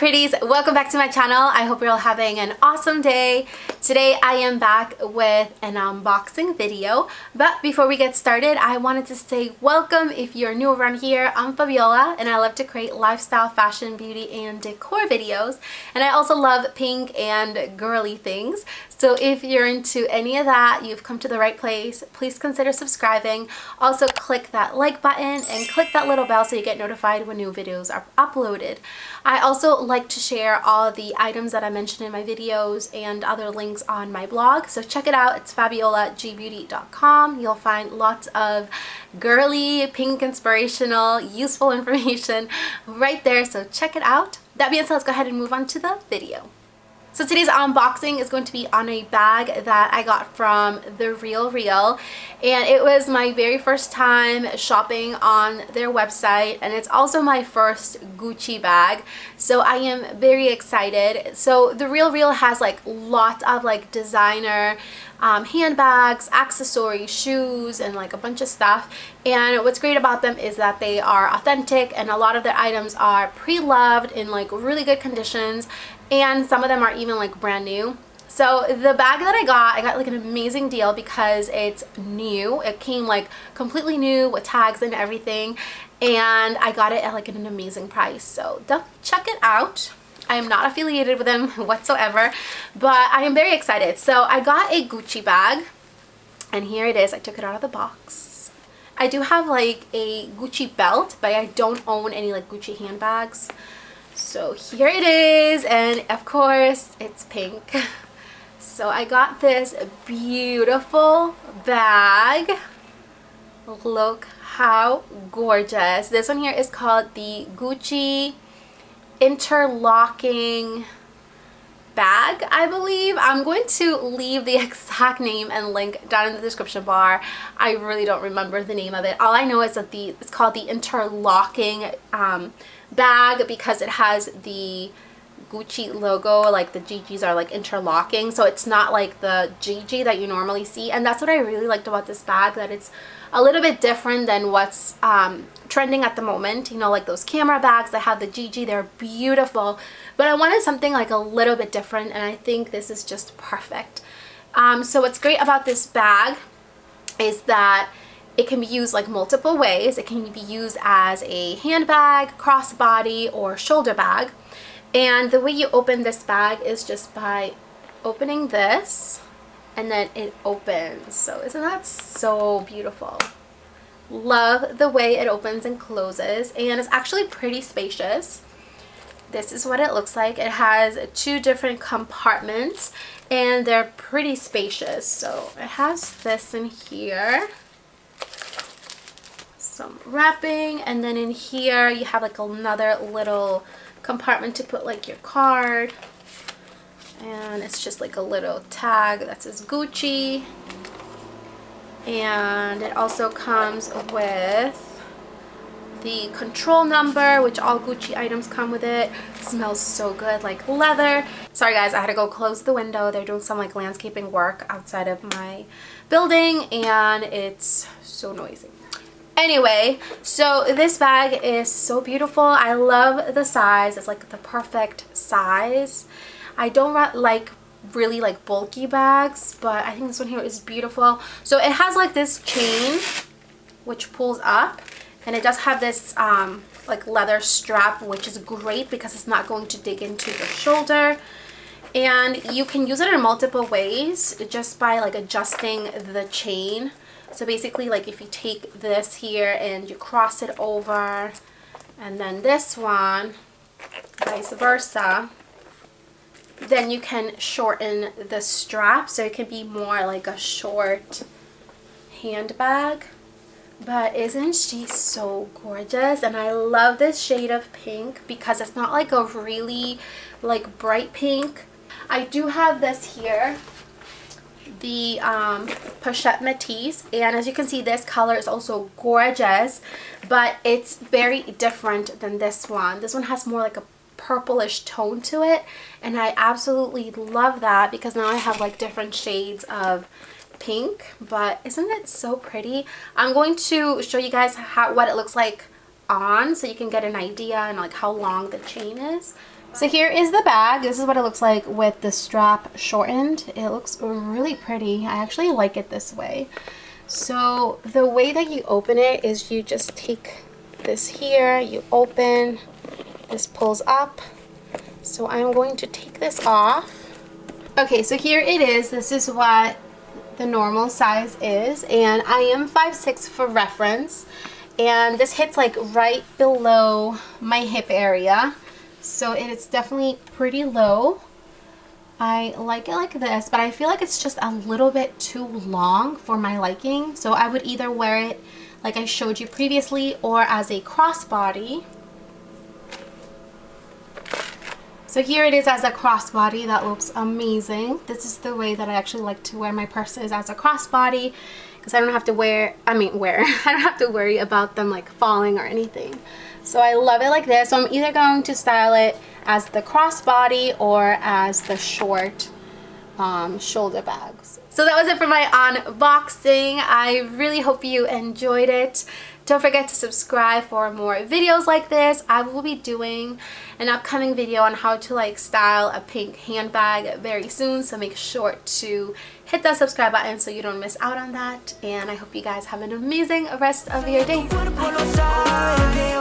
pretties, welcome back to my channel. I hope you're all having an awesome day. Today I am back with an unboxing video, but before we get started I wanted to say welcome. If you're new around here, I'm Fabiola and I love to create lifestyle, fashion, beauty, and decor videos, and I also love pink and girly things. So if you're into any of that, you've come to the right place. Please consider subscribing. Also click that like button and click that little bell so you get notified when new videos are uploaded. I also like to share all of the items that I mentioned in my videos and other links on my blog. So check it out. It's FABIOLAGBEAUTY.com. You'll find lots of girly, pink, inspirational, useful information right there. So check it out. That being said, let's go ahead and move on to the video. So today's unboxing is going to be on a bag that I got from The RealReal, and it was my very first time shopping on their website, and it's also my first Gucci bag, so I am very excited. So The RealReal has like lots of like designer handbags, accessories, shoes, and like a bunch of stuff. And what's great about them is that they are authentic, and a lot of their items are pre-loved in like really good conditions, and some of them are even like brand new. So the bag that I got like an amazing deal because it's new. It came like completely new with tags and everything, and I got it at like an amazing price. So definitely check it out. I am not affiliated with them whatsoever, but I am very excited. So I got a Gucci bag, and here it is. I took it out of the box. I do have like a Gucci belt, but I don't own any like Gucci handbags. So here it is, and of course it's pink. So I got this beautiful bag. Look how gorgeous. This one here is called the Gucci interlocking bag, I believe. I'm going to leave the exact name and link down in the description bar. I really don't remember the name of it. All I know is that it's called the interlocking bag because it has the Gucci logo, like the GGs are like interlocking, so it's not like the GG that you normally see. And that's what I really liked about this bag, that it's a little bit different than what's trending at the moment. You know, like those camera bags that have the GG, they're beautiful, but I wanted something like a little bit different, and I think this is just perfect. So what's great about this bag is that it can be used like multiple ways. It can be used as a handbag, crossbody, or shoulder bag. And the way you open this bag is just by opening this, and then it opens. So isn't that so beautiful? Love the way it opens and closes, and it's actually pretty spacious. This is what it looks like. It has two different compartments, and they're pretty spacious. So it has this in here, some wrapping, and then in here you have like another little compartment to put like your card, and it's just like a little tag that says Gucci. And it also comes with the control number, which all Gucci items come with it. It smells so good, like leather. Sorry guys, I had to go close the window. They're doing some like landscaping work outside of my building, and it's so noisy. Anyway, so this bag is so beautiful. I love the size. It's like the perfect size. I don't like really like bulky bags, but I think this one here is beautiful. So it has like this chain which pulls up, and it does have this like leather strap, which is great because it's not going to dig into your shoulder. And you can use it in multiple ways just by like adjusting the chain. So basically, like if you take this here and you cross it over, and then this one vice versa, then you can shorten the strap so it can be more like a short handbag. But isn't she so gorgeous? And I love this shade of pink because it's not like a really like bright pink. I do have this here, the Pochette METIS, and as you can see, this color is also gorgeous, but it's very different than this one. This one has more like a purplish tone to it, and I absolutely love that because now I have like different shades of pink. But isn't it so pretty? I'm going to show you guys what it looks like on, so you can get an idea and like how long the chain is. So here is the bag. This is what it looks like with the strap shortened. It looks really pretty. I actually like it this way. So the way that you open it is you just take this here, you open, this pulls up. So I'm going to take this off. Okay, so here it is. This is what the normal size is, and I am 5'6" for reference, and this hits like right below my hip area. So it is definitely pretty low. I like it like this, but I feel like it's just a little bit too long for my liking. So I would either wear it like I showed you previously or as a crossbody. So here it is as a crossbody. That looks amazing. This is the way that I actually like to wear my purses, as a crossbody, because I don't have to I don't have to worry about them like falling or anything. So I love it like this. So I'm either going to style it as the crossbody or as the short shoulder bags. So that was it for my unboxing. I really hope you enjoyed it. Don't forget to subscribe for more videos like this. I will be doing an upcoming video on how to like style a pink handbag very soon, so make sure to hit that subscribe button so you don't miss out on that. And I hope you guys have an amazing rest of your day. Bye.